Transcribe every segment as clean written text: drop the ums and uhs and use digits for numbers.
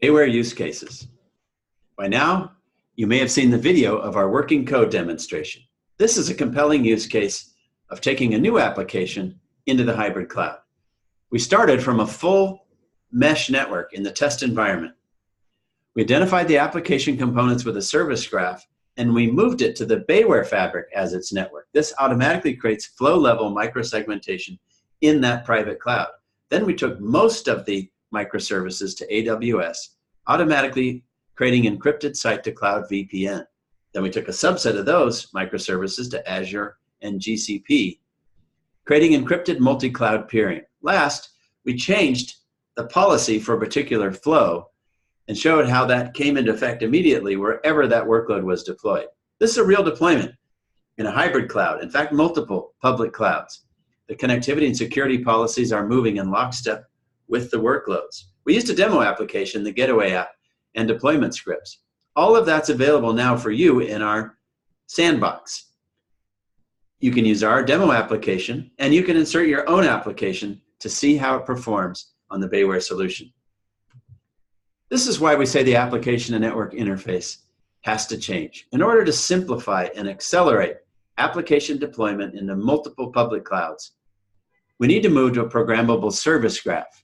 Bayware Use Cases. By now, you may have seen the video of our working code demonstration. This is a compelling use case of taking a new application into the hybrid cloud. We started from a full mesh network in the test environment. We identified the application components with a service graph, and we moved it to the Bayware fabric as its network. This automatically creates flow-level microsegmentation in that private cloud. Then we took most of the microservices to AWS, automatically creating encrypted site-to-cloud VPN. Then we took a subset of those microservices to Azure and GCP, creating encrypted multi-cloud peering. Last, we changed the policy for a particular flow and showed how that came into effect immediately wherever that workload was deployed. This is a real deployment in a hybrid cloud, in fact, multiple public clouds. The connectivity and security policies are moving in lockstep with the workloads. We used a demo application, the Getaway app, and deployment scripts. All of that's available now for you in our sandbox. You can use our demo application, and you can insert your own application to see how it performs on the Bayware solution. This is why we say the application and network interface has to change. In order to simplify and accelerate application deployment into multiple public clouds, we need to move to a programmable service graph.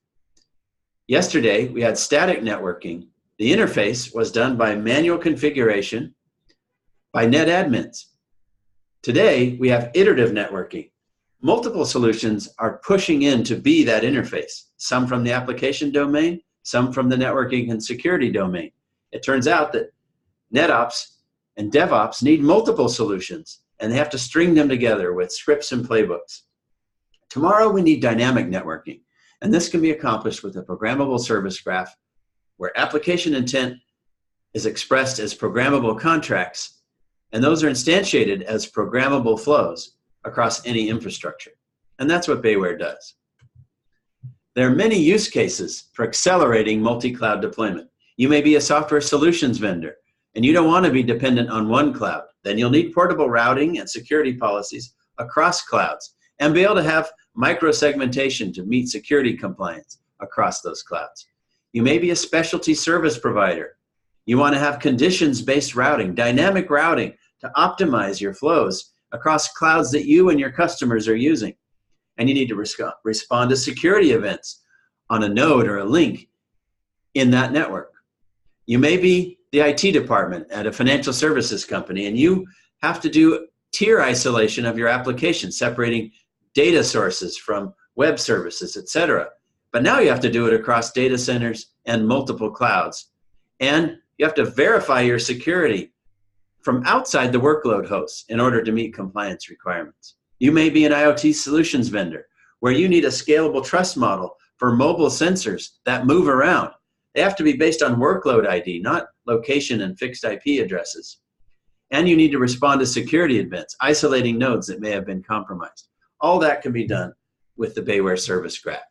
Yesterday, we had static networking. The interface was done by manual configuration by NetAdmins. Today, we have iterative networking. Multiple solutions are pushing in to be that interface, some from the application domain, some from the networking and security domain. It turns out that NetOps and DevOps need multiple solutions, and they have to string them together with scripts and playbooks. Tomorrow, we need dynamic networking, and this can be accomplished with a programmable service graph where application intent is expressed as programmable contracts, and those are instantiated as programmable flows across any infrastructure. And that's what Bayware does. There are many use cases for accelerating multi-cloud deployment. You may be a software solutions vendor, and you don't want to be dependent on one cloud. Then you'll need portable routing and security policies across clouds and be able to have micro-segmentation to meet security compliance across those clouds. You may be a specialty service provider. You want to have conditions-based routing, dynamic routing to optimize your flows across clouds that you and your customers are using. And you need to respond to security events on a node or a link in that network. You may be the IT department at a financial services company, and you have to do tier isolation of your application, separating data sources from web services, etc. But now you have to do it across data centers and multiple clouds. And you have to verify your security from outside the workload hosts in order to meet compliance requirements. You may be an IoT solutions vendor where you need a scalable trust model for mobile sensors that move around. They have to be based on workload ID, not location and fixed IP addresses. And you need to respond to security events, isolating nodes that may have been compromised. All that can be done with the Bayware Service Graph.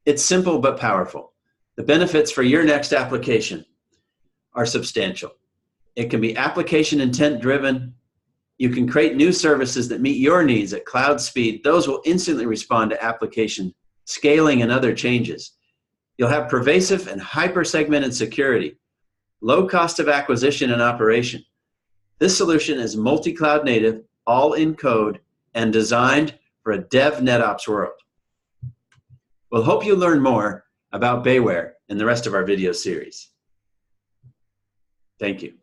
It's simple but powerful. The benefits for your next application are substantial. It can be application intent driven. You can create new services that meet your needs at cloud speed. Those will instantly respond to application scaling and other changes. You'll have pervasive and hyper-segmented security, low cost of acquisition and operation. This solution is multi-cloud native, all in code, and designed for a dev NetOps world. We'll hope you learn more about Bayware in the rest of our video series. Thank you.